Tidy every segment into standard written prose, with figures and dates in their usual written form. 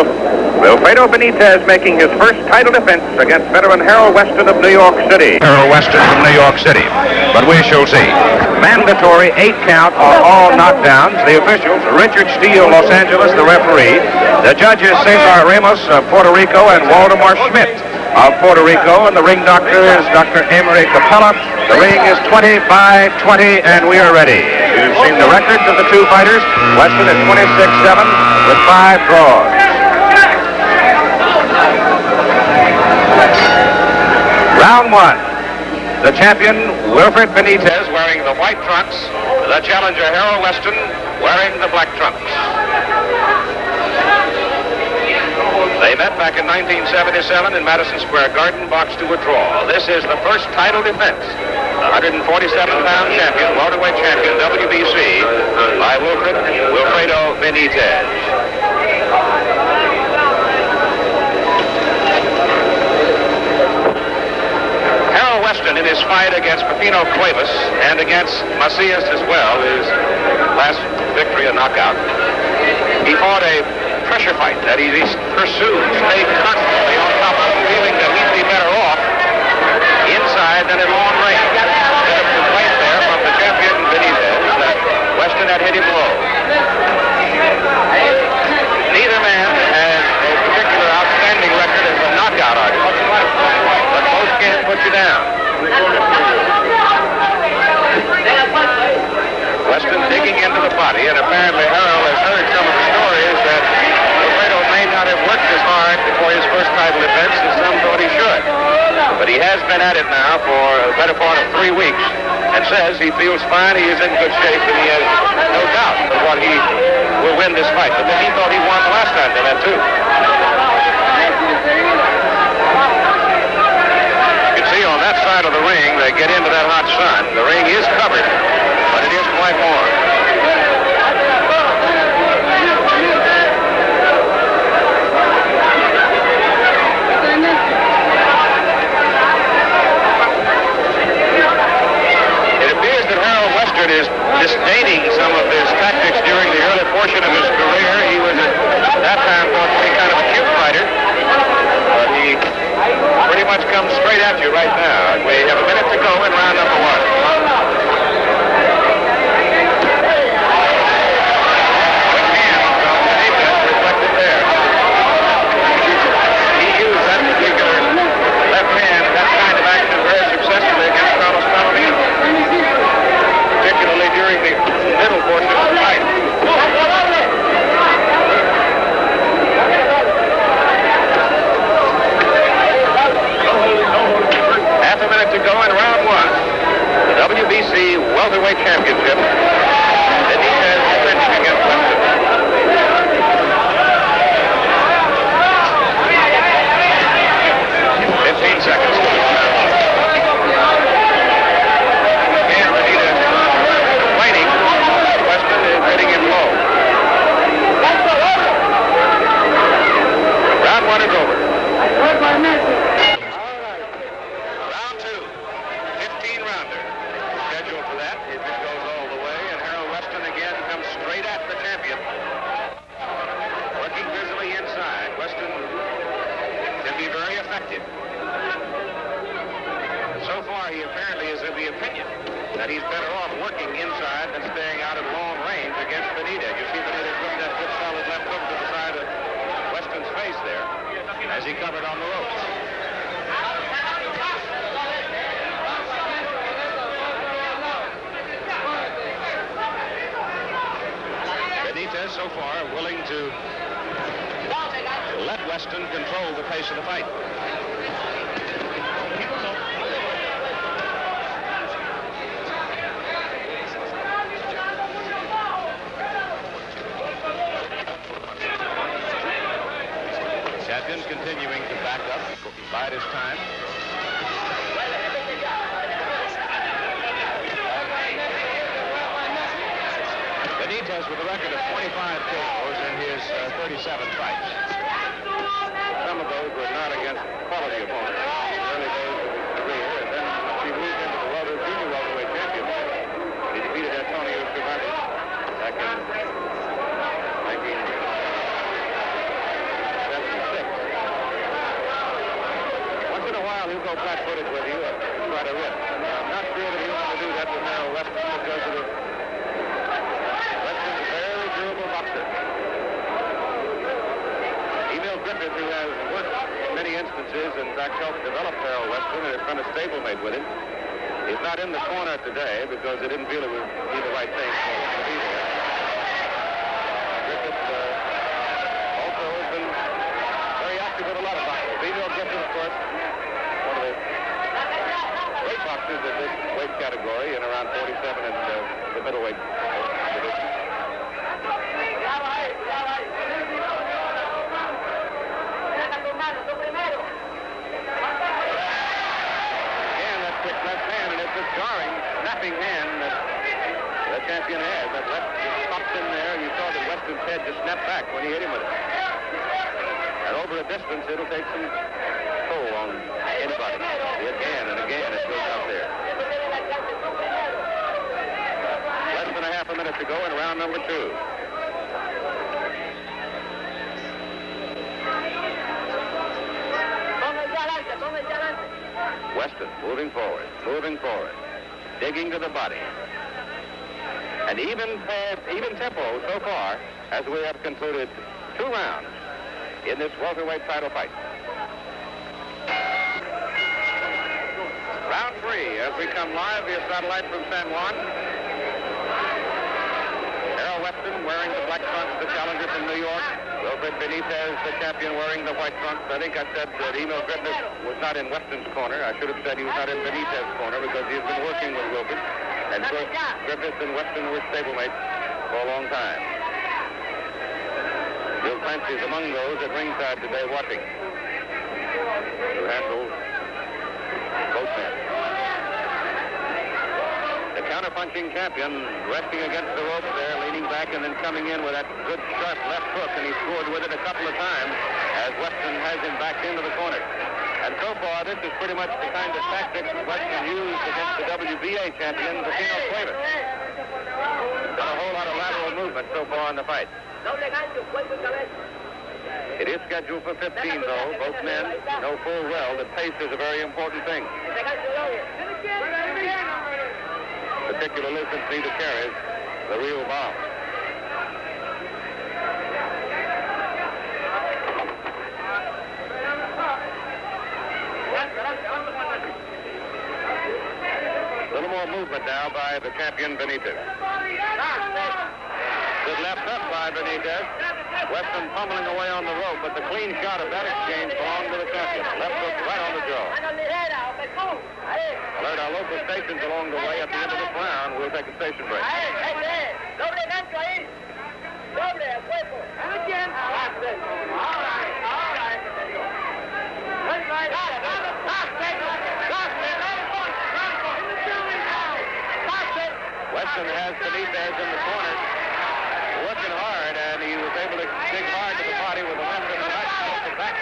Wilfredo Benitez making his first title defense against veteran Harold Weston of New York City. Harold Weston from New York City, but we shall see. Mandatory 8 count on all knockdowns. The officials, Richard Steele, Los Angeles, the referee. The judges, Cesar Ramos of Puerto Rico and Waldemar Schmidt of Puerto Rico, and the ring doctor is Dr. Amory Capella. The ring is 20 by 20, and we are ready. You've seen the records of the two fighters. Weston is 26-7 with 5 draws. Round 1. The champion, Wilfred Benitez, wearing the white trunks. The challenger, Harold Weston, wearing the black trunks. They met back in 1977 in Madison Square Garden, boxed to a draw. This is the first title defense. The 147-pound champion, welterweight champion, WBC, by Wilfredo Benitez. Harold Weston, in his fight against Pepino Cuevas and against Macias as well, his last victory, a knockout, he fought a pressure fight that he pursued, stayed constantly on top of, feeling that he'd be better off inside than at long range. There's a complaint there from the champion Benitez that Weston had hit him low. Neither man has a particular outstanding record as a knockout artist, but both can put you down. Weston digging into the body, and apparently Harold has heard some of the stories that Wilfredo may not have worked as hard before his first title defense as some thought he should. But he has been at it now for a better part of 3 weeks and says he feels fine, he is in good shape, and he has no doubt of what he will win this fight. But then he thought he won the last time they met, too. You can see on that side of the ring, they get into that hot sun. The ring is covered, but it is quite warm. Is disdaining some of his tactics during the early portion of his career. He was at that time thought to be kind of a cute fighter, but he pretty much comes straight at you right now. We have a minute to go in round number 1. Quick hand from Benitez reflected there. He used that particular left hand, that kind of action very successfully against Carlos Palomino, particularly during the middle portion of the fight. Half a minute to go in round 1. The WBC Welterweight Championship. Benitez defending against Weston. 15 seconds. Hitting him low. Round 1 is over. Round 2. 15-rounder. Scheduled for that if it goes all the way. And Harold Weston again comes straight at the champion. Working busily inside. Weston can be very effective. So far, he apparently is of the opinion that he's better off working inside than staying out at long range against Benitez. You see Benitez put that good solid left hook to the side of Weston's face there as he covered on the ropes. Benitez so far willing to let Weston control the pace of the fight. Continuing to back up, bide his time. Benitez with a record of 25 KOs in his 37 fights. Some of those were not against quality opponents. Early days of his career, and then he moved into the junior welterweight championship. He defeated Antonio Escobar back in 19... flat-footed with you and try to rip. I'm not sure that he'll want to do that with Harold Weston because of Weston's a very durable boxer. Emil Griffith, who has worked in many instances, in fact helped develop Harold Weston and has been a stablemate with him, is not in the corner today because they didn't feel it would be the right thing for him to be there. Griffith also has been very active with a lot of boxers. Emil Griffith, of course, one of the great boxers in this weight category in around 47 in the middleweight division. Again, that quick left hand, and it's a jarring, snapping hand that the champion has. That left just popped in there. You saw that Weston's head just snapped back when he hit him with it. And over a distance, it'll take some toll on anybody. Again and again, it goes out there. Less than a half a minute to go in round number 2. Weston moving forward, digging to the body. An even tempo so far as we have concluded 2 rounds in this welterweight title fight. Round 3 as we come live via satellite from San Juan. Harold Weston wearing the black trunks, the challenger from New York. Wilfred Benitez, the champion, wearing the white trunks. I think I said that Emil Griffith was not in Weston's corner. I should have said he was not in Benitez's corner because he's been working with Wilfred. And of course, Griffith and Weston were stablemates for a long time. Bill Clancy is among those at ringside today watching to handle both men. The counter-punching champion resting against the ropes there, leaning back and then coming in with that good sharp left hook, and he scored with it a couple of times as Weston has him backed into the corner. And so far, this is pretty much the kind of tactics Weston used against the WBA champion, Pacino Cuevas. Done a whole lot of lateral movement so far in the fight. It is scheduled for 15, though. Both men know full well that pace is a very important thing. Particularly since neither carries the real bomb. A little more movement now by the champion Benitez. Good left hook by Benitez. Weston pummeling away on the rope, but the clean shot of that exchange belonged to the champion. Left hook right on the jaw. Alert our local stations along the way. At the end of this round, we'll take a station break. Weston has Benitez in the corner, working hard, and he was able to dig hard to the body with a left and a right off the back.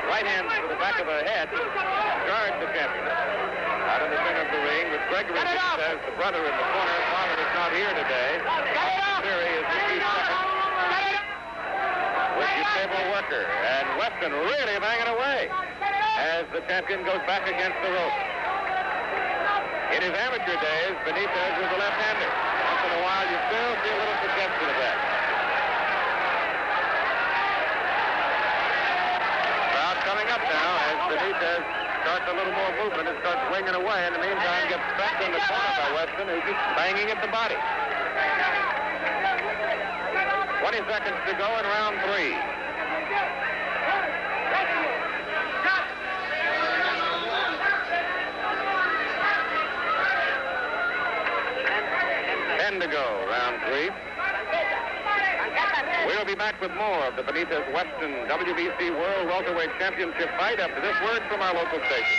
Right hand to the back of the head, charged the champion. Out in the center of the ring with Gregory Benitez, the brother in the corner. Father is not here today. Theory is the chief second with the stable worker. And Weston really banging away as the champion goes back against the rope. In his amateur days, Benitez was a left-hander. Once in a while, you still see a little suggestion of that. Crowd coming up now as Benitez starts a little more movement and starts winging away. In the meantime, gets back in the corner by Weston, who's just banging at the body. 20 seconds to go in round 3. To go, round 3. We'll be back with more of the Benitez Weston WBC World Welterweight Championship fight after this word from our local station.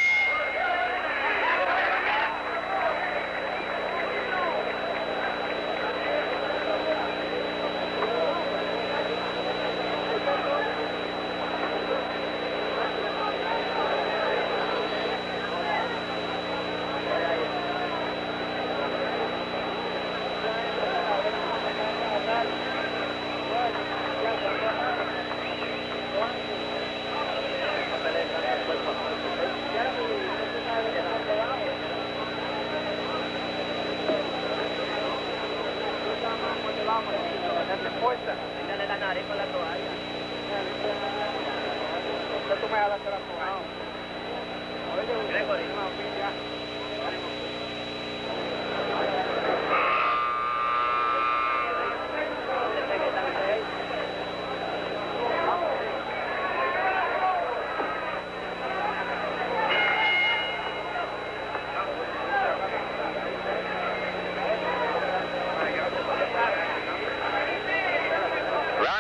Yeah. fuerza. Píndale la nariz con la toalla. Tú me hablas de la toalla. Gregory.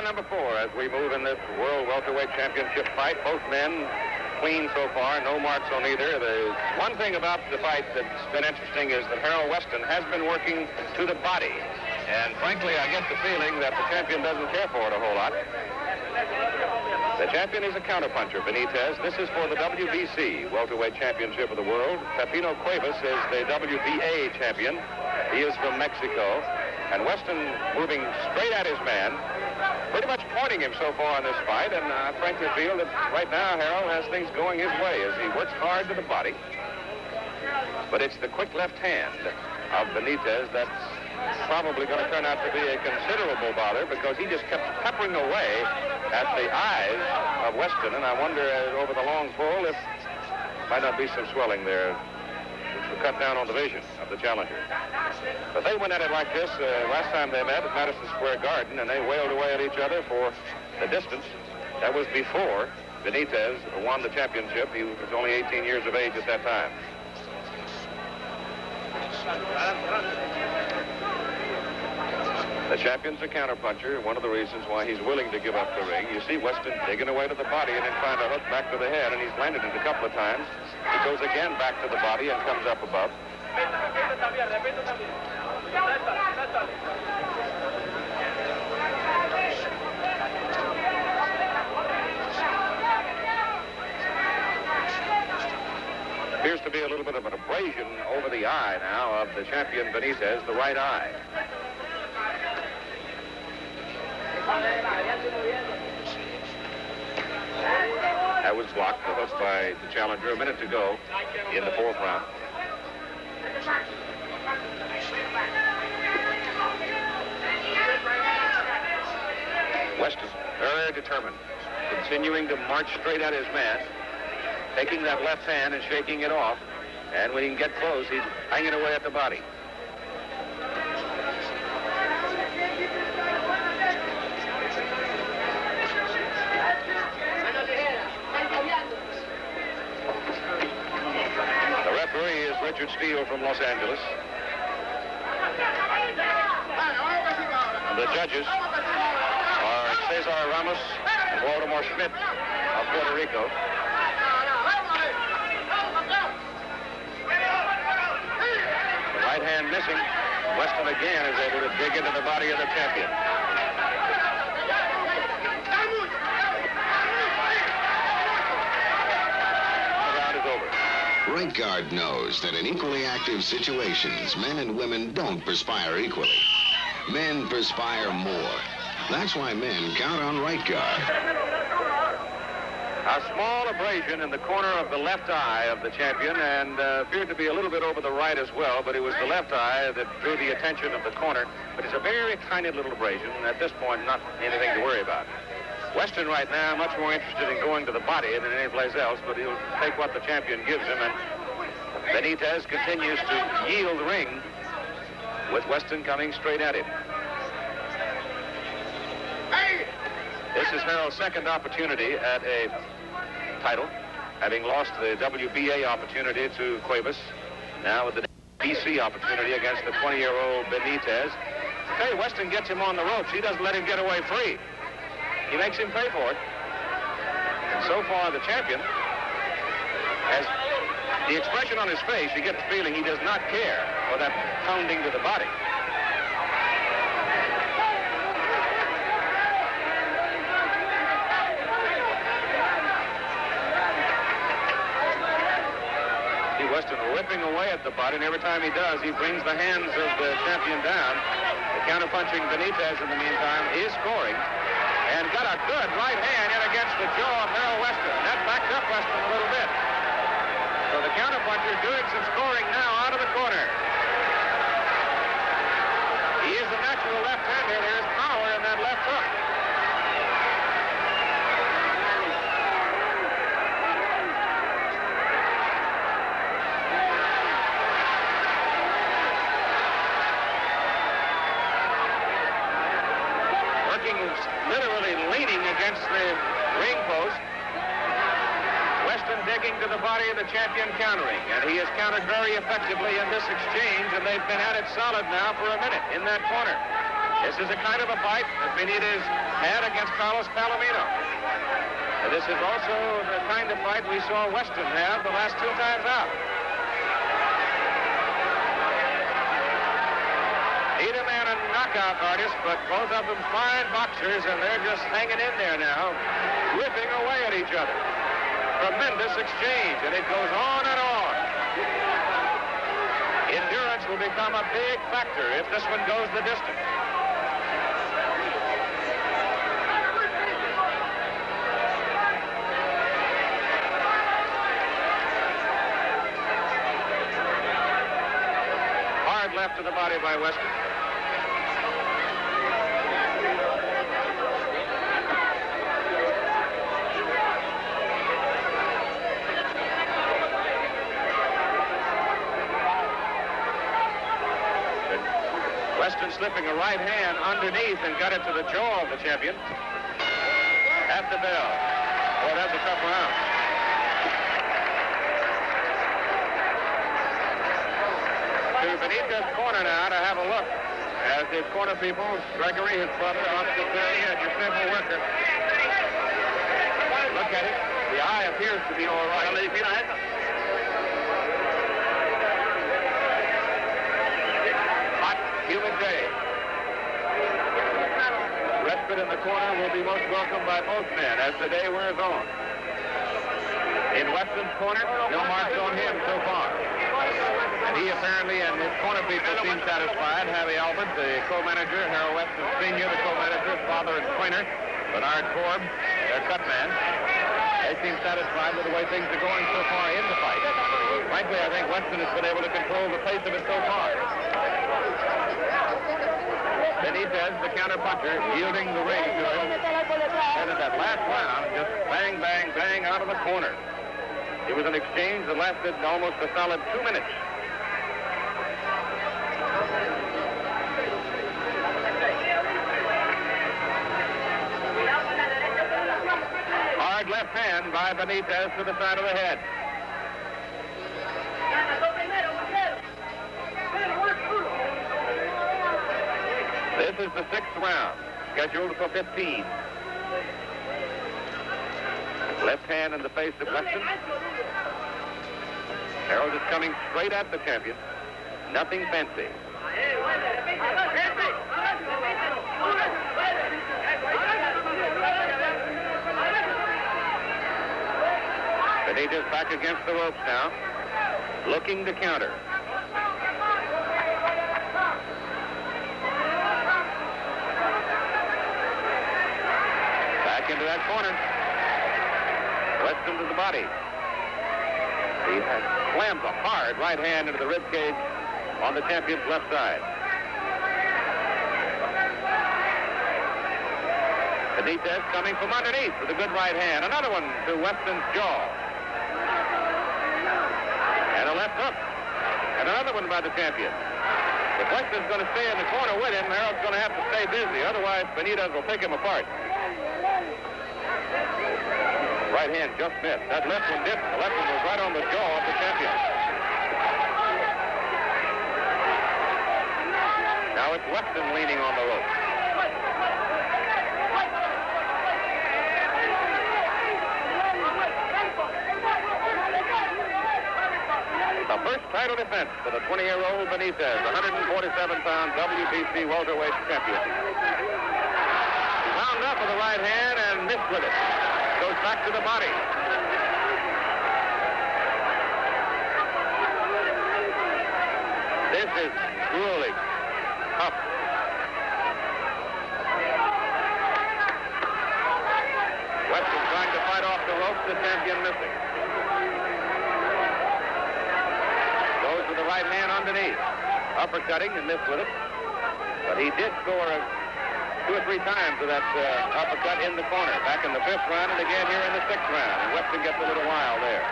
Number 4 as we move in this World Welterweight Championship fight. Both men clean so far, no marks on either. The one thing about the fight that's been interesting is that Harold Weston has been working to the body. And frankly, I get the feeling that the champion doesn't care for it a whole lot. The champion is a counterpuncher, Benitez. This is for the WBC Welterweight Championship of the World. Pepino Cuevas is the WBA champion. He is from Mexico. And Weston moving straight at his man, pretty much pointing him so far in this fight, and I frankly feel that right now Harold has things going his way as he works hard to the body. But it's the quick left hand of Benitez that's probably going to turn out to be a considerable bother, because he just kept peppering away at the eyes of Weston, and I wonder over the long pull if might not be some swelling there, which will cut down on the vision of the challenger. But they went at it like this last time they met at Madison Square Garden, and they wailed away at each other for the distance. That was before Benitez won the championship. He was only 18 years of age at that time. The champion's a counterpuncher, one of the reasons why he's willing to give up the ring. You see Weston digging away to the body and then trying to hook back to the head, and he's landed it a couple of times. He goes again back to the body and comes up above. Appears to be a little bit of an abrasion over the eye now of the champion Benitez, the right eye. That was blocked, the hook by the challenger. A minute to go in the 4th round. Weston, very determined, continuing to march straight at his man, taking that left hand and shaking it off. And when he can get close, he's hanging away at the body. The referee is Richard Steele from Los Angeles. The judges are Cesar Ramos and Waldemar Schmidt of Puerto Rico. The right hand missing. Weston again is able to dig into the body of the champion. The round is over. Right guard knows that in equally active situations, men and women don't perspire equally. Men perspire more. That's why men count on right guard. A small abrasion in the corner of the left eye of the champion, and appeared to be a little bit over the right as well, but it was the left eye that drew the attention of the corner. But it's a very tiny little abrasion. At this point, not anything to worry about. Weston right now much more interested in going to the body than any place else, but he'll take what the champion gives him, and Benitez continues to yield the ring with Weston coming straight at him. This is Harold's second opportunity at a title, having lost the WBA opportunity to Cuevas. Now with the BC opportunity against the 20-year-old Benitez. Hey, Weston gets him on the ropes. He doesn't let him get away free. He makes him pay for it. And so far, the champion has the expression on his face. You get the feeling he does not care for that pounding to the body. Weston ripping away at the body, and every time he does, he brings the hands of the champion down. The counter-punching Benitez, in the meantime, is scoring, and got a good right hand in against the jaw of Harold Weston. That backed up Weston a little bit. So the counter-puncher doing some scoring now out of the corner. He is a natural left-hander. There's power in that left taking to the body of the champion countering, and he has countered very effectively in this exchange, and they've been at it solid now for a minute in that corner. This is a kind of a fight that Benitez had against Carlos Palomino. And this is also the kind of fight we saw Weston have the last 2 times out. Neither man a knockout artist, but both of them fine boxers, and they're just hanging in there now, ripping away at each other. Tremendous exchange, and it goes on and on. Endurance will become a big factor if this one goes the distance. Hard left to the body by Weston. Weston slipping a right hand underneath and got it to the jaw of the champion. At the bell. Boy, that's a tough round. To Benitez's corner now to have a look as his corner people, Gregory, his brother, Oscar Billy, and your simple worker. Look at it. The eye appears to be all right. Humid day. Respite in the corner will be most welcome by both men as the day wears on. In Weston's corner, no marks on him so far. And he apparently and his corner people seem satisfied. Harry Albert, the co-manager, Harold Weston Sr., the co-manager, father and trainer, Bernard Forbes, their cut man. They seem satisfied with the way things are going so far in the fight. Frankly, I think Weston has been able to control the pace of it so far. Benitez, the counter-puncher, yielding the ring to him. And in that last round, just bang, bang, bang out of the corner. It was an exchange that lasted almost a solid 2 minutes. Hard left hand by Benitez to the side of the head. This is the 6th round, scheduled for 15. Left hand in the face of Weston. Harold is coming straight at the champion. Nothing fancy. Benitez back against the ropes now, looking to counter. Into that corner. Weston to the body. He slams a hard right hand into the rib cage on the champion's left side. Benitez coming from underneath with a good right hand. Another one to Weston's jaw. And a left hook. And another one by the champion. If Weston's going to stay in the corner with him, Harold's going to have to stay busy. Otherwise, Benitez will pick him apart. Right hand just missed. That left one didn't. The left one was right on the jaw of the champion. Now it's Weston leaning on the rope. The first title defense for the 20-year-old Benitez, 147-pound WBC welterweight champion. Wound up with the right hand and missed with it. Goes back to the body. This is truly tough. Weston trying to fight off the ropes, the champion missing. Goes with the right hand underneath. Uppercutting and missed with it. But he did score 2 or 3 times with that uppercut in the corner. Back in the 5th round and again here in the 6th round. And Weston gets a little while there.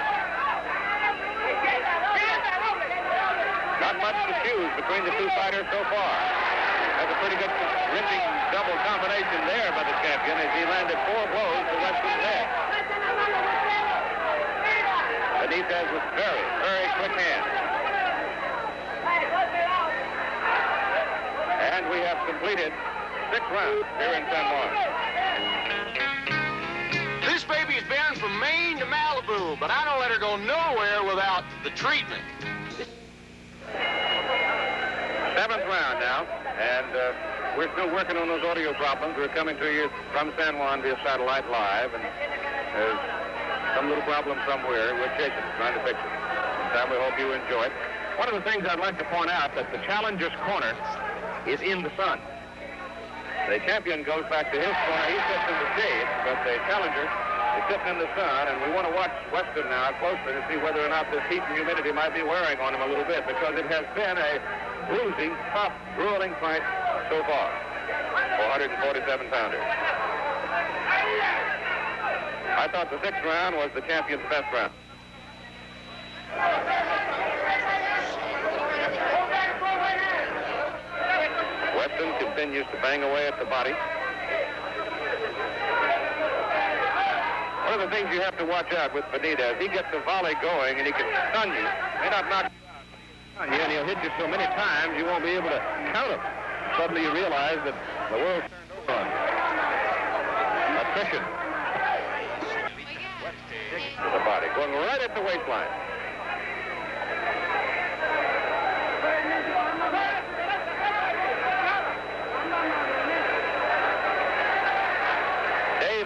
Not much to choose between the 2 fighters so far. That's a pretty good ripping double combination there by the champion as he landed 4 blows to Weston's head. Very, very quick hand. And we have completed 6 rounds here in San Juan. This baby's been from Maine to Malibu, but I don't let her go nowhere without the treatment. 7th round now, and we're still working on those audio problems. We're coming to you from San Juan via satellite live, and there's some little problem somewhere. We're chasing it, trying to fix it. Sam, we hope you enjoy it. One of the things I'd like to point out that the challenger's corner is in the sun. The champion goes back to his corner. He sits in the shade, but the challenger is sitting in the sun, and we want to watch Weston now closely to see whether or not this heat and humidity might be wearing on him a little bit, because it has been a bruising, tough, grueling fight so far for 147-pounder. I thought the 6th round was the champion's best round. Weston continues to bang away at the body. One of the things you have to watch out with Benitez, he gets the volley going and he can stun you. May not knock you, and he'll hit you so many times you won't be able to count him. Suddenly you realize that the world's turned over on you. Attrition. To the body, going right at the waistline.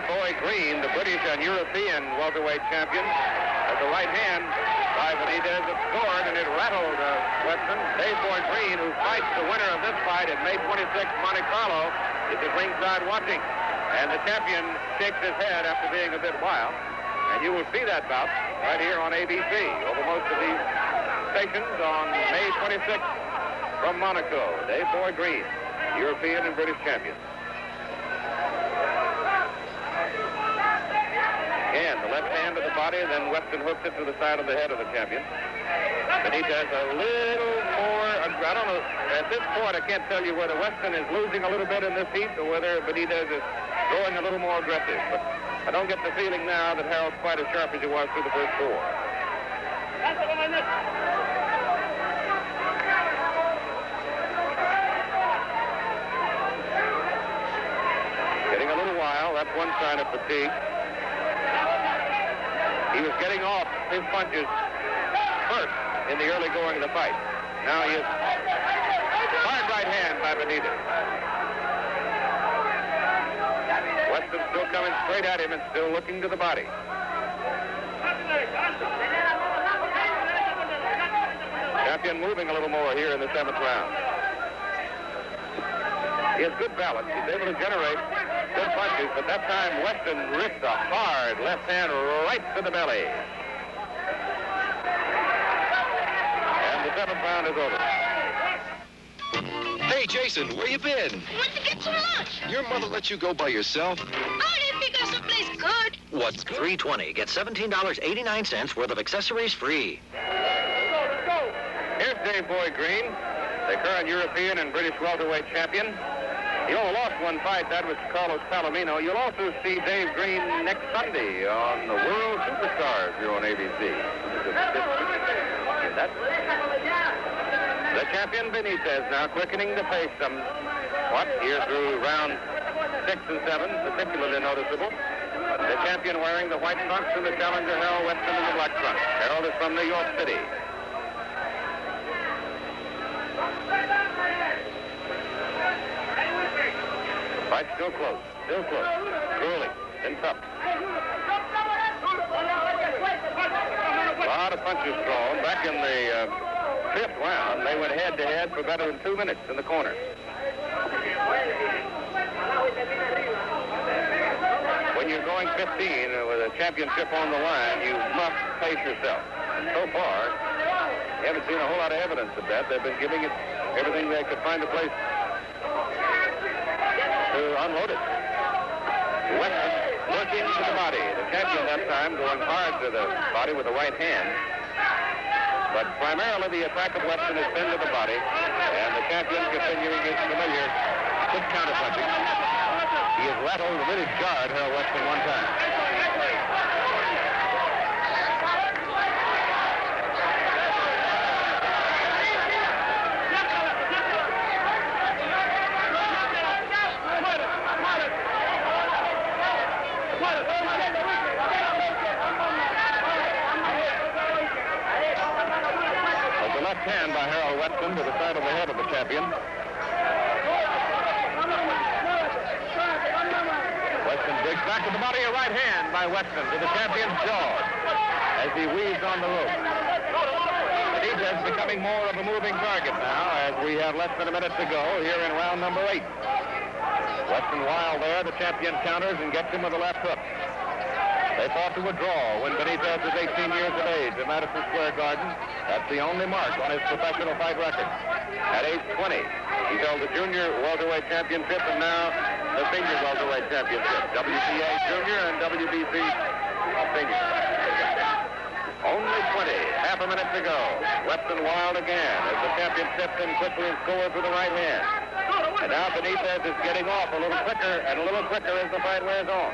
Boy Green, the British and European welterweight champion, has the right hand by Benitez. It scored and it rattled Weston. Dave Boy Green, who fights the winner of this fight at May 26th, Monte Carlo, is at ringside watching. And the champion shakes his head after being a bit wild. And you will see that bout right here on ABC over most of these stations on May 26th from Monaco. Dave Boy Green, European and British champion. Again, the left hand to the body, then Weston hooks it to the side of the head of the champion. Benitez a little more, I don't know, at this point I can't tell you whether Weston is losing a little bit in this heat or whether Benitez is going a little more aggressive. But I don't get the feeling now that Harold's quite as sharp as he was through the first 4. Getting a little wild, that's one sign of fatigue. He was getting off his punches first in the early going of the fight. Now he is hard right hand by Benitez. Weston still coming straight at him and still looking to the body. Champion moving a little more here in the 7th round. He has good balance. He's able to generate good punches, but that time Weston ripped a hard left hand right to the belly. And the 7th round is over. Hey, Jason, where you been? Went to get some lunch. Your mother let you go by yourself? Oh, didn't pick up someplace good. What's good? $3.20. Get $17.89 worth of accessories free. Let's go. Here's Dave Boy Green, the current European and British welterweight champion. He only lost one fight. That was Carlos Palomino. You'll also see Dave Green next Sunday on the World Superstars here on ABC. The champion Benitez now quickening the pace somewhat here through round 6 and 7, particularly noticeable. The champion wearing the white trunks and the challenger Harold Weston in the black trunks. Harold is from New York City. Fight still close, grueling, and tough. A lot of punches thrown. Back in the 5th round, they went head-to-head for better than 2 minutes in the corner. When you're going 15 with a championship on the line, you must pace yourself. And so far, you haven't seen a whole lot of evidence of that. They've been giving it everything they could find a place to unload it. Weston working to the body. The champion that time going hard to the body with the right hand. But primarily the attack of Weston has been to the body, and the champion continuing his familiar quick counterpunching. He has rattled the British guard, Harold Weston, one time. Weston to the side of the head of the champion. Weston digs back to the body, a right hand by Weston to the champion's jaw as he weaves on the rope. Benitez becoming more of a moving target now as we have less than a minute to go here in round number 8. Weston wild there, the champion counters and gets him with a left hook. They fought to a draw when Benitez was 18 years of age at Madison Square Garden. That's the only mark on his professional fight record. At age 20, he held the junior welterweight championship and now the senior welterweight championship, WCA junior and WBC senior. Only 20, half a minute to go. Weston wild again as the champion steps in quickly and scores with the right hand. And now Benitez is getting off a little quicker and a little quicker as the fight wears on.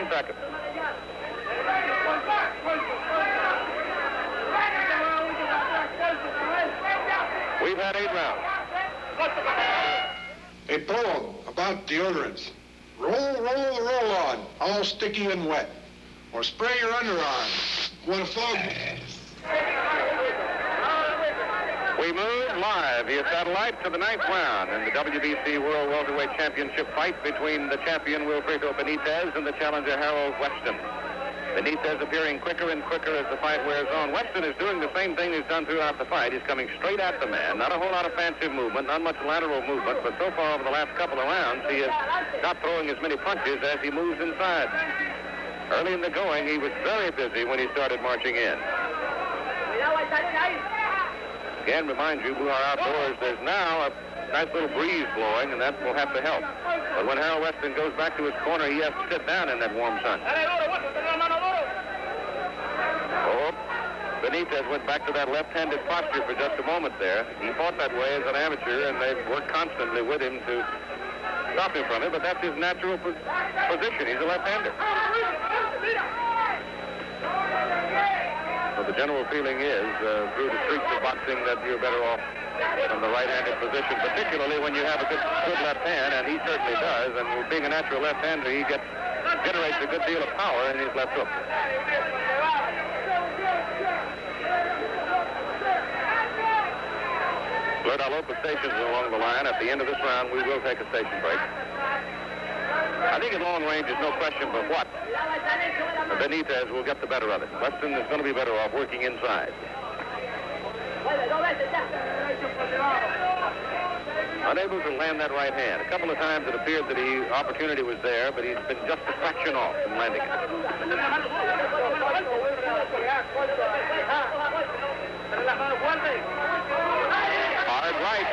Seconds. We've had 8 rounds. A poem about deodorants. Roll, roll, roll on, all sticky and wet. Or spray your underarm. Want a fog? We move live via satellite to the 9th round in the WBC World Welterweight Championship fight between the champion Wilfredo Benitez and the challenger Harold Weston. Benitez appearing quicker and quicker as the fight wears on. Weston is doing the same thing he's done throughout the fight. He's coming straight at the man. Not a whole lot of fancy movement, not much lateral movement, but so far over the last couple of rounds, he is not throwing as many punches as he moves inside. Early in the going, he was very busy when he started marching in. Again, remind you who are outdoors, there's now a nice little breeze blowing, and that will have to help. But when Harold Weston goes back to his corner, he has to sit down in that warm sun. Oh, Benitez went back to that left-handed posture for just a moment there. He fought that way as an amateur, and they've worked constantly with him to stop him from it, but that's his natural position. He's a left-hander. So the general feeling is, through the streets of boxing, that you're better off in the right-handed position, particularly when you have a good left hand, and he certainly does. And being a natural left-hander, he generates a good deal of power in his left hook. Blurt, I'll open stations along the line. At the end of this round, we will take a station break. I think in long range, there's no question but what. Benitez will get the better of it. Weston is going to be better off working inside. Unable to land that right hand. A couple of times it appeared that the opportunity was there, but he's been just a fraction off from landing it. Hard right.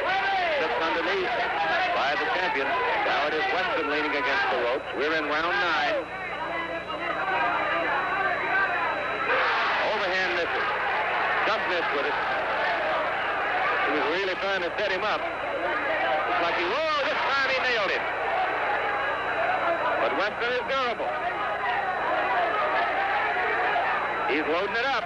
Slips underneath by the champion. Now it is Weston leaning against the ropes. We're in round 9. Overhand misses. Just missed with it. He was really trying to set him up. It's like he, whoa, this time he nailed it. But Weston is durable. He's loading it up.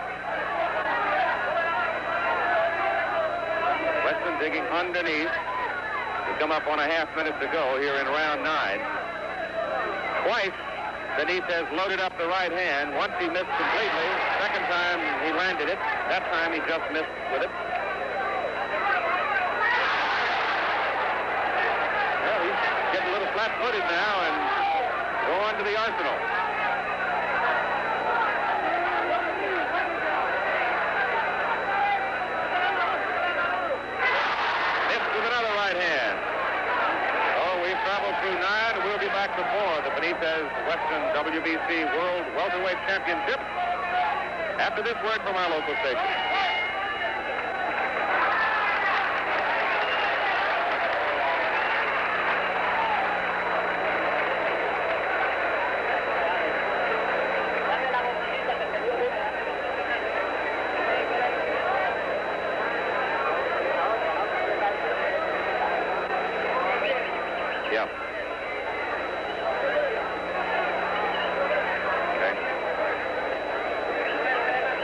Weston digging underneath to come up on a half minute to go here in round 9. Twice, Benitez loaded up the right hand. Once he missed completely. Second time he landed it. That time he just missed with it. Well, he's getting a little flat-footed now and go on to the arsenal. Through 9, we'll be back before the Benitez Weston WBC World Welterweight Championship after this word from our local station. Yeah.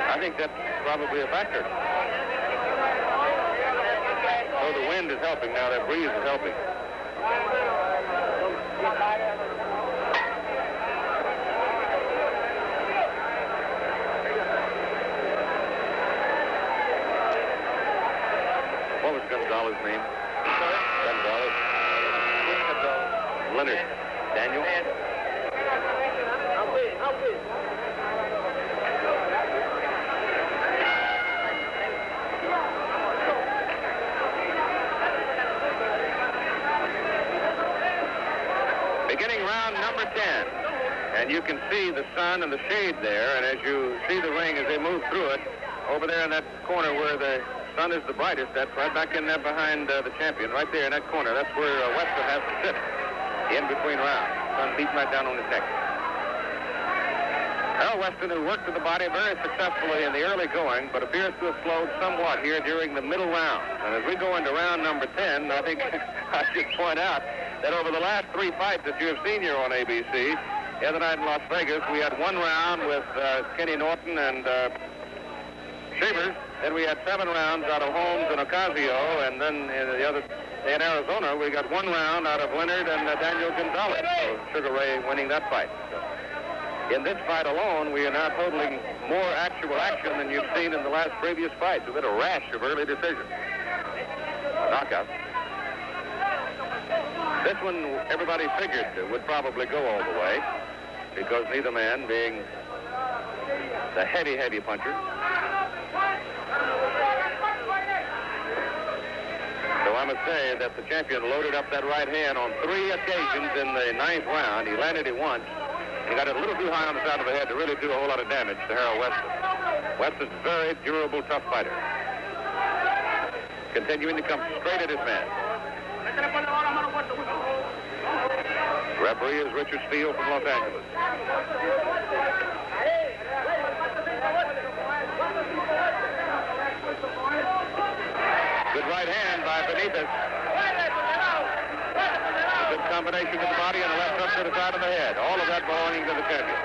I think that's probably a factor. Oh, the wind is helping now. That breeze is helping. What was Gonzalez's name? Gonzalez. Leonard. Daniel. Beginning round number 10. And you can see the sun and the shade there, and as you see the ring as they move through it, over there in that corner where the sun is the brightest, that's right back in there behind the champion, right there in that corner. That's where Weston has to sit in between rounds. Sun beating right down on his neck. Harold Weston, who worked to the body very successfully in the early going, but appears to have slowed somewhat here during the middle round. And as we go into round number 10, I think I should point out that over the last 3 fights that you have seen here on ABC, the other night in Las Vegas, we had 1 round with Kenny Norton and Shavers. Then we had 7 rounds out of Holmes and Ocasio, and then the other day in Arizona, we got 1 round out of Leonard and Daniel Gonzalez. So Sugar Ray winning that fight. So in this fight alone, we are now totaling more actual action than you've seen in the last previous fights. We've had a rash of early decisions. Knockout. This one, everybody figured would probably go all the way, because neither man being the heavy, heavy puncher. So I must say that the champion loaded up that right hand on 3 occasions in the 9th round. He landed it once. He got it a little too high on the side of the head to really do a whole lot of damage to Harold Weston. Weston's a very durable, tough fighter. Continuing to come straight at his man. Referee is Richard Steele from Los Angeles. Good right hand by Benitez. A good combination to the body and a left hook to the side of the head. All of that belonging to the champion.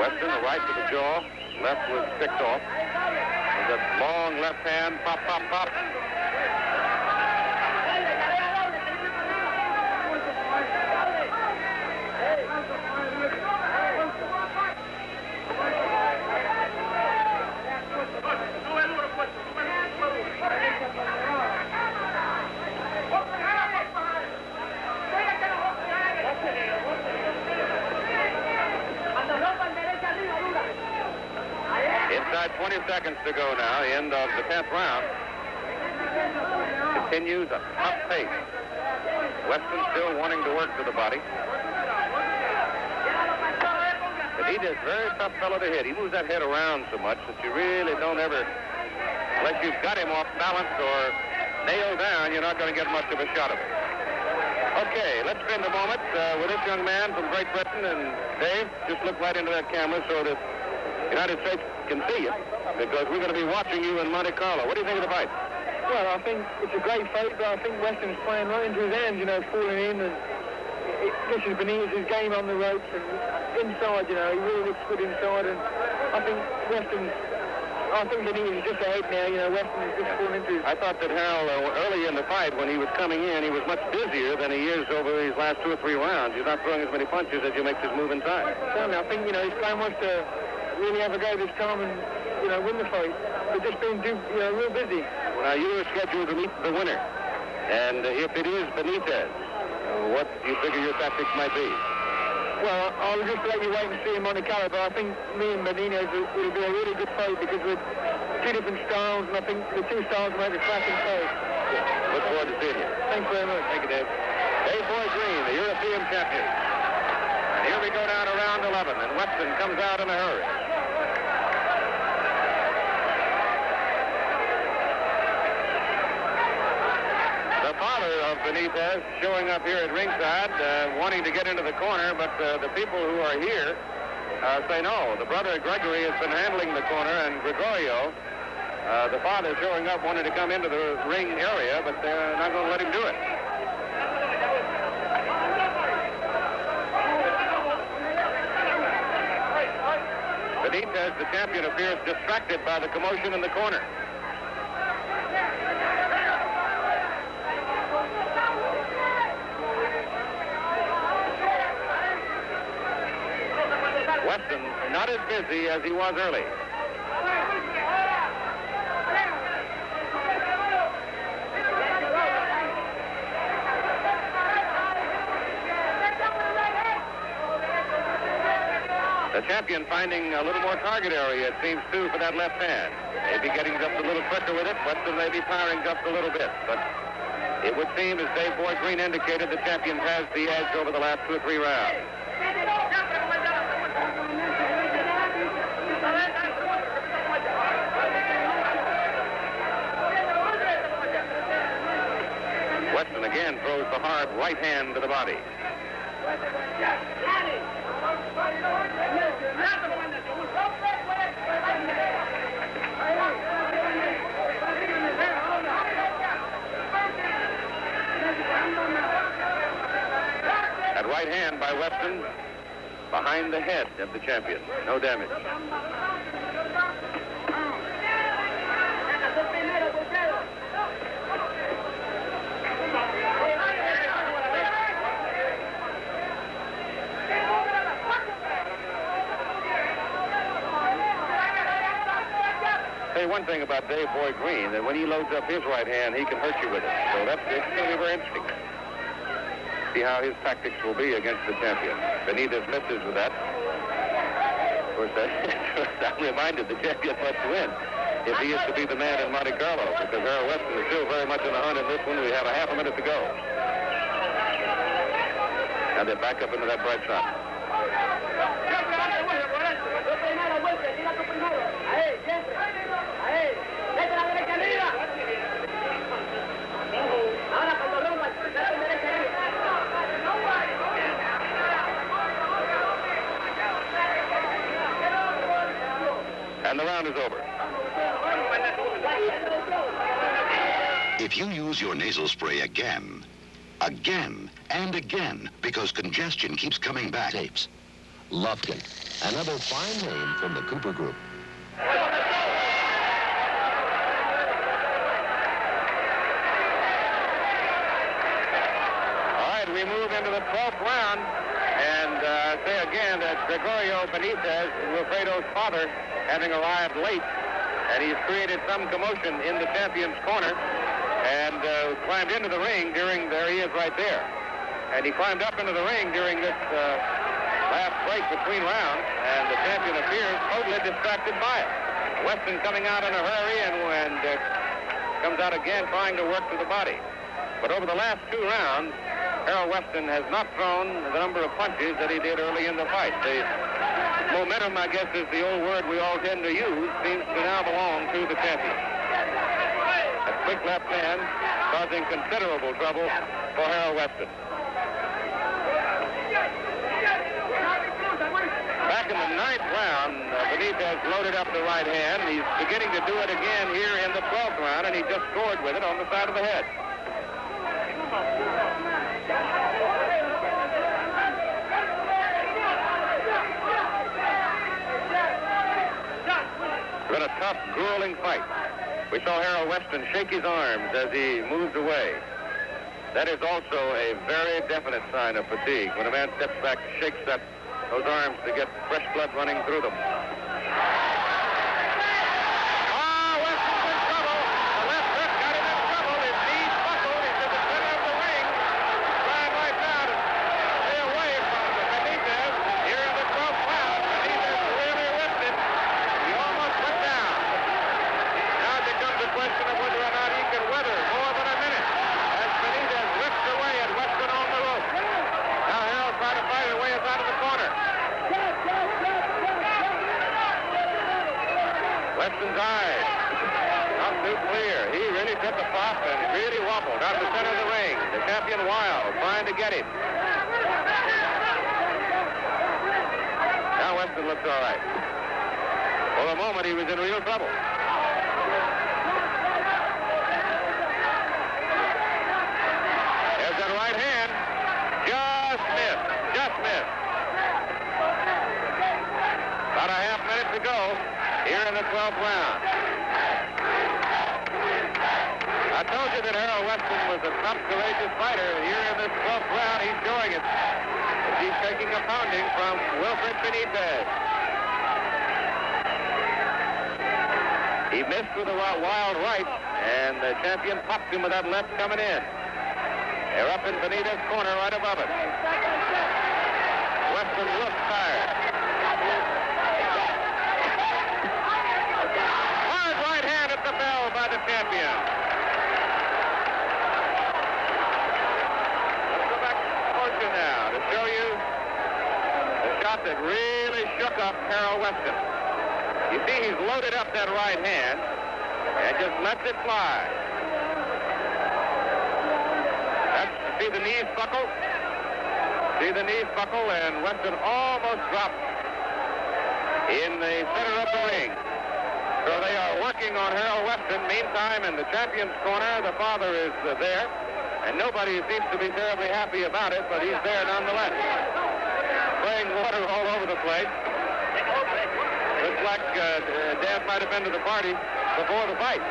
Weston, the right to the jaw. Left was picked off. With a long left hand. Pop, pop, pop. Inside 20 seconds to go now, the end of the 10th round. Continues a tough pace. Weston still wanting to work to the body. But he is a very tough fellow to hit. He moves that head around so much that you really don't ever, unless you've got him off balance or nailed down, you're not going to get much of a shot of him. Okay, let's spend a moment with this young man from Great Britain. And Dave, just look right into that camera so that the United States can see you, because we're going to be watching you in Monte Carlo. What do you think of the fight? Well, I think it's a great fight, but I think Weston's playing right into his hands, falling in, and this is Benitez's game on the ropes, and inside, he really looks good inside, and I think Benitez is just ahead now, Weston is just falling into his... I thought that Harold, early in the fight, when he was coming in, he was much busier than he is over these last 2 or 3 rounds. He's not throwing as many punches as he makes his move inside. Certainly, I think, his plan was to really have a go this time and, win the fight. But just being real busy. Now, you are scheduled to meet the winner. And if it is Benitez, what do you figure your tactics might be? Well, I'll just let you wait and see in Monte Carlo, but I think me and Benitez will be a really good fight because we're 2 different styles, and I think the 2 styles make a cracking fight. Look forward to seeing you. Thanks very much. Thank you, Dave. Dave Boy Green, the European champion. And here we go down to round 11, and Weston comes out in a hurry. The father of Benitez showing up here at ringside, wanting to get into the corner, but the people who are here say no. The brother Gregory has been handling the corner, and Gregorio, the father, showing up, wanted to come into the ring area, but they're not going to let him do it. champion appears distracted by the commotion in the corner. Weston not as busy as he was early. The champion finding a little more target area, it seems, too, for that left hand. Maybe getting just a little quicker with it. Weston may be firing just a little bit. But it would seem, as Dave Boyd Green indicated, the champion has the edge over the last 2 or 3 rounds. Weston again throws the hard right hand to the body. That right hand by Weston behind the head of the champion. No damage. Say one thing about Dave Boyd Green, that when he loads up his right hand, he can hurt you with it. So it's going to be very interesting. See how his tactics will be against the champion. Benitez misses with that. Of course, that reminded the champion must win if he is to be the man in Monte Carlo, because Harold Weston is still very much in the hunt in this one. We have a half a minute to go. Now they're back up into that bright sun. And the round is over. If you use your nasal spray again, and again, because congestion keeps coming back. Tapes. Lufkin. Another fine name from the Cooper Group. All right, we move into the 12th round. And say again that Gregorio Benitez, Wilfredo's father, having arrived late, and he's created some commotion in the champion's corner, and climbed into the ring during, there he is right there. And he climbed up into the ring during this last break between rounds, and the champion appears totally distracted by it. Weston coming out in a hurry and comes out again trying to work to the body. But over the last 2 rounds, Harold Weston has not thrown the number of punches that he did early in the fight. The momentum, I guess, is the old word we all tend to use, seems to now belong to the champion. A quick left hand causing considerable trouble for Harold Weston. Back in the 9th round, Benitez loaded up the right hand. He's beginning to do it again here in the 12th round, and he just scored with it on the side of the head. It's been a tough, grueling fight. We saw Harold Weston shake his arms as he moved away. That is also a very definite sign of fatigue. When a man steps back, shakes those arms to get fresh blood running through them. Weston's in trouble. The left hook got him in trouble. His knees buckled. He's in the center of the ring. Trying right now to stay away from Benitez. Here in the 12th round, Benitez really whipped it. He almost went down. Now it becomes a question of whether or not he can weather more than a minute as Benitez rips away at Weston on the rope. Now Harold trying to fight his way out of the corner. Weston's eyes not too clear. He really took a pop and really wobbled out of the center of the ring. The champion wild, trying to get him. Now Weston looks all right. For the moment, he was in real trouble. There's that right hand. Just missed. Just missed. About a half minute to go. the 12th round. I told you that Harold Weston was a tough, courageous fighter. Here in this 12th round, he's showing it. As he's taking a pounding from Wilfred Benitez. He missed with a wild right, and the champion popped him with that left coming in. They're up in Benitez's corner right above it. Weston looks tired. Hard right hand at the bell by the champion. Let's go back to you now to show you the shot that really shook up Harold Weston. You see, he's loaded up that right hand and just lets it fly. See the knees buckle? See the knees buckle, and Weston almost dropped in the center of the ring. So they are working on Harold Weston. Meantime, in the champion's corner, the father is there, and nobody seems to be terribly happy about it, but he's there nonetheless. Spraying water all over the place. Looks like Dad might have been to the party before the fight.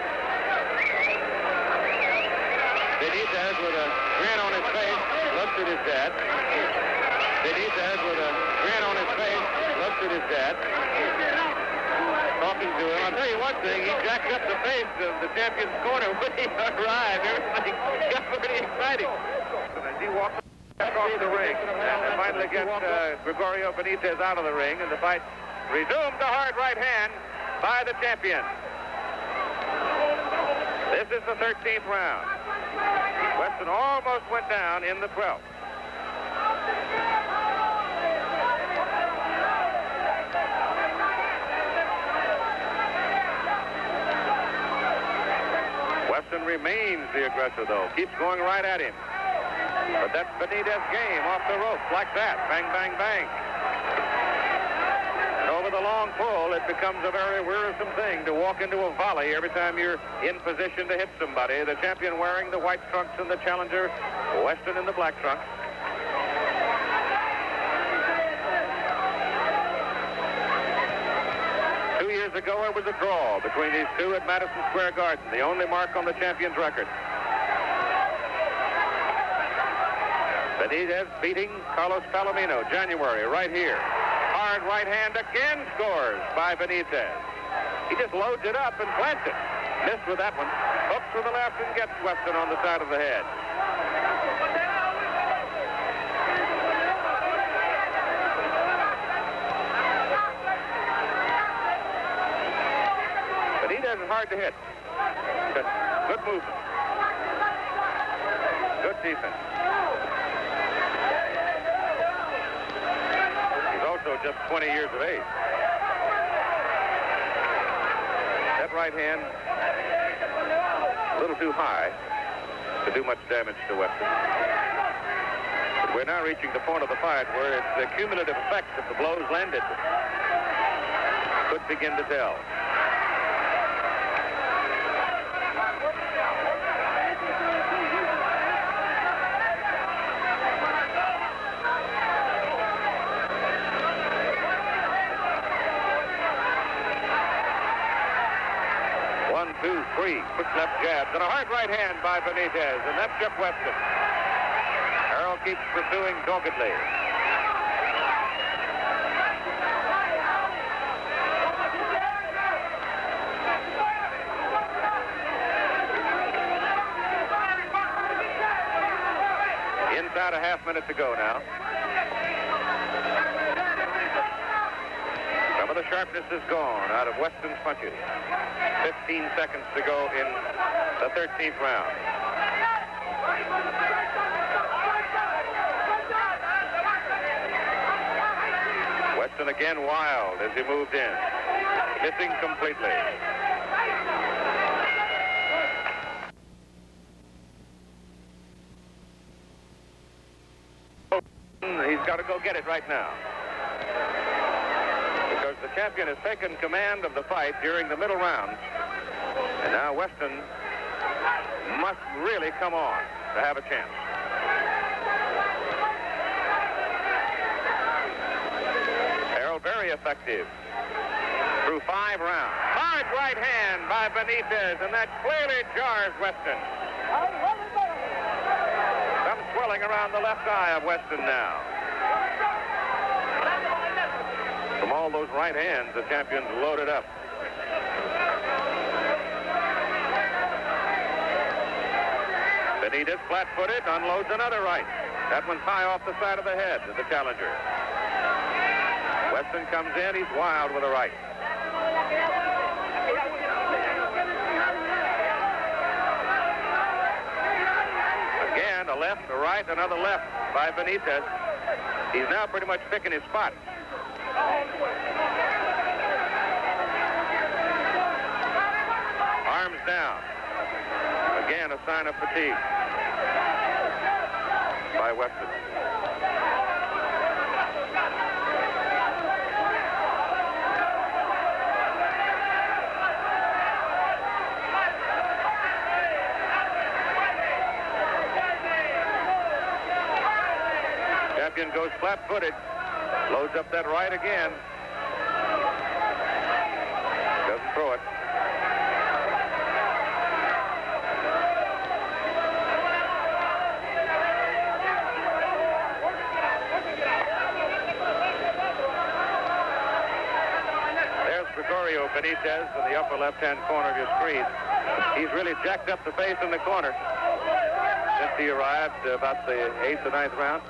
Benitez with a grin on his face looks at his dad. Benitez with a grin on his face looks at his dad. Talking to him. I'll tell you one thing, he jacked up the pace of the champion's corner when he arrived. Everything got pretty exciting. As he walked across the ring and finally gets Gregorio Benitez out of the ring, and the fight resumed the hard right hand by the champion. This is the 13th round. Weston almost went down in the 12th. Weston remains the aggressor, though. Keeps going right at him. But that's Benitez's game, off the ropes, like that. Bang, bang, bang. And over the long pull, it becomes a very wearisome thing to walk into a volley every time you're in position to hit somebody. The champion wearing the white trunks and the challenger, Weston in the black trunks. Years ago, it was a draw between these two at Madison Square Garden, the only mark on the champion's record. Benitez beating Carlos Palomino, January, right here. Hard right hand again, scores by Benitez. He just loads it up and plants it. Missed with that one. Hooks with the left and gets Weston on the side of the head. Benitez is hard to hit. But good movement. Good defense. He's also just 20 years of age. That right hand, a little too high to do much damage to Weston. But we're now reaching the point of the fight where it's the cumulative effect of the blows landed could begin to tell. One, two, three, quick left jabs, and a hard right hand by Benitez, and that shook Weston. Harold keeps pursuing doggedly. Inside a half minute to go now. Some of the sharpness is gone out of Weston's punches. 15 seconds to go in the 13th round. Weston again wild as he moved in, missing completely. He's got to go get it right now, because the champion has taken command of the fight during the middle rounds, and now Weston must really come on to have a chance. Harold very effective through 5 rounds. Hard right hand by Benitez, and that clearly jars Weston. Some swelling around the left eye of Weston now. From all those right hands, the champion's loaded up. Benitez, flat-footed, unloads another right. That one's high off the side of the head of the challenger. Weston comes in. He's wild with a right. Again, a left, a right, another left by Benitez. He's now pretty much picking his spot. Arms down. Again, a sign of fatigue by Weston. Champion goes flat-footed, loads up that right again. Doesn't throw it. Benitez in the upper left-hand corner of your screen. He's really jacked up the face in the corner since he arrived about the 8th or 9th round.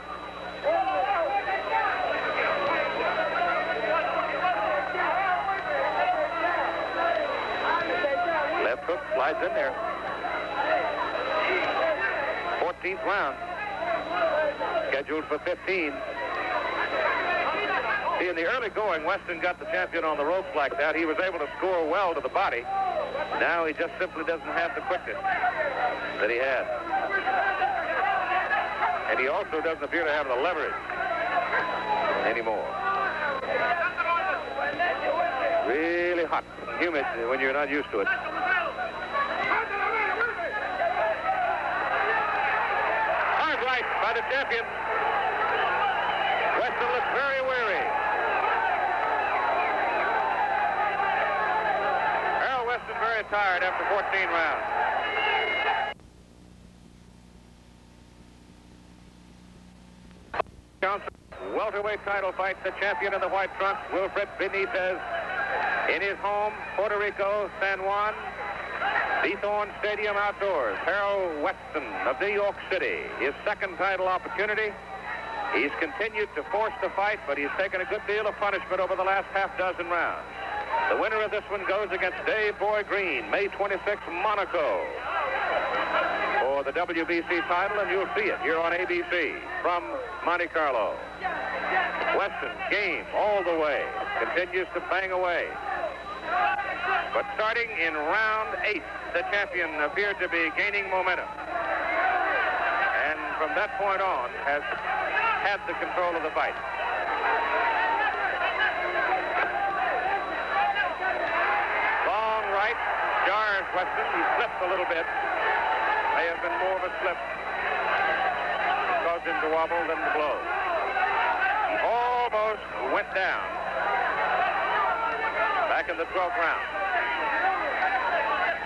Left hook slides in there. 14th round. Scheduled for 15. See, in the early going, Weston got the champion on the ropes like that. He was able to score well to the body. Now he just simply doesn't have the quickness that he had. And he also doesn't appear to have the leverage anymore. Really hot and humid when you're not used to it. Hard right by the champion. Weston looks very weary. Weston very tired after 14 rounds. Welterweight title fight, the champion in the white trunks, Wilfredo Benitez, in his home, Puerto Rico, San Juan, Seathorn Stadium outdoors. Harold Weston of New York City, his second title opportunity. He's continued to force the fight, but he's taken a good deal of punishment over the last half dozen rounds. The winner of this one goes against Dave Boy Green, May 26th, Monaco, for the WBC title, and you'll see it here on ABC from Monte Carlo. Weston, game all the way, continues to bang away. But starting in round 8, the champion appeared to be gaining momentum. And from that point on, has had the control of the fight. Right, jars Weston. He slipped a little bit. May have been more of a slip. Caused him to wobble than the blow. He almost went down. Back in the 12th round.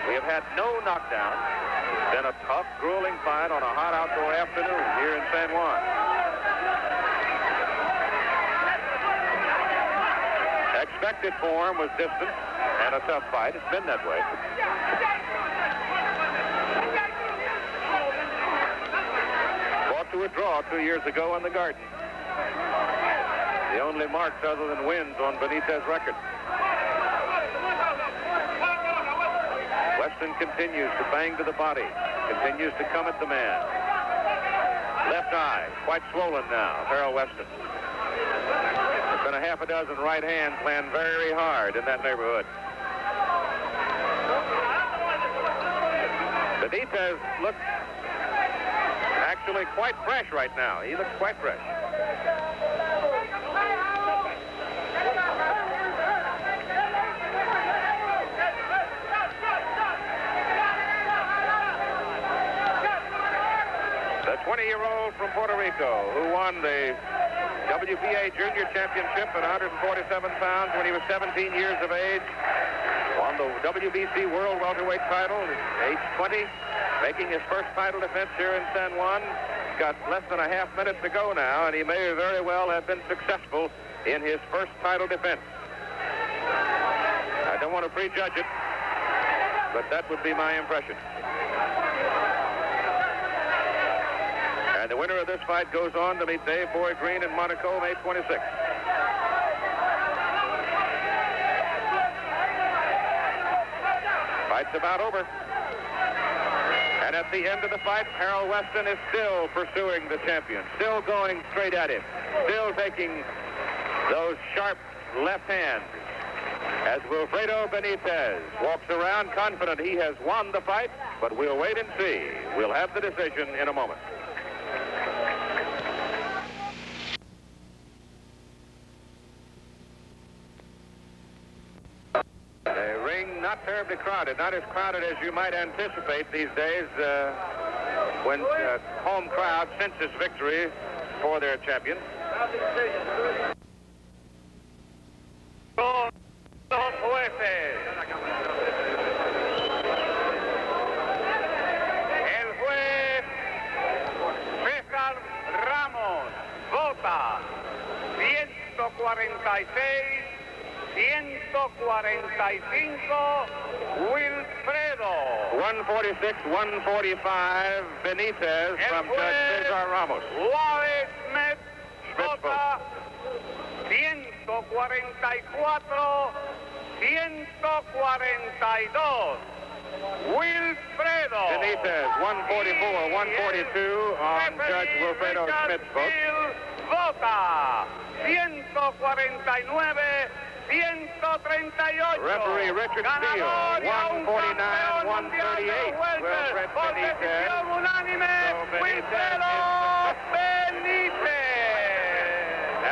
We have had no knockdown. It's been a tough, grueling fight on a hot outdoor afternoon here in San Juan. Expected form was distant and a tough fight. It's been that way. Fought to a draw 2 years ago in the Garden. The only marks other than wins on Benitez's record. Weston continues to bang to the body. Continues to come at the man. Left eye, quite swollen now, Harold Weston. There's been a half a dozen right hands playing very hard in that neighborhood. Benitez looks actually quite fresh right now. He looks quite fresh. The 20-year-old from Puerto Rico who won the WBA Junior Championship at 147 pounds when he was 17 years of age, won the WBC World Welterweight title, age 20, making his first title defense here in San Juan. He's got less than a half minute to go now, and he may very well have been successful in his first title defense. I don't want to prejudge it, but that would be my impression. And the winner of this fight goes on to meet Dave Boyd Green in Monaco, May 26th. Fight's about over. And at the end of the fight, Harold Weston is still pursuing the champion, still going straight at him, still taking those sharp left hands as Wilfredo Benitez walks around confident he has won the fight, but we'll wait and see. We'll have the decision in a moment. The ring not terribly crowded, not as crowded as you might anticipate these days when home crowd senses victory for their champion. Los jueces. El juez César Ramos vota 146, 145 Wilfredo. 146, 145 Benitez from Judge Cesar Ramos. Wallace Smith vota 144, 142. Wilfredo. Benitez, 144, 142 on Judge Wilfredo Smith's vote. Vota 149, 138. Referee Richard Steele, 149, 138. Wilfred Benitez. Wilfredo Benitez.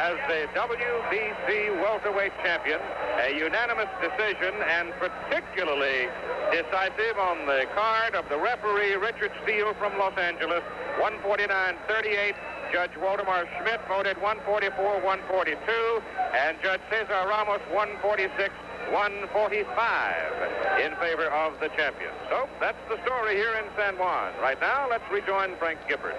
As the WBC welterweight champion, a unanimous decision and particularly decisive on the card of the referee Richard Steele from Los Angeles, 149-38. Judge Waldemar Schmidt voted 144-142, and Judge Cesar Ramos 146-145 in favor of the champion. So that's the story here in San Juan. Right now, let's rejoin Frank Gifford.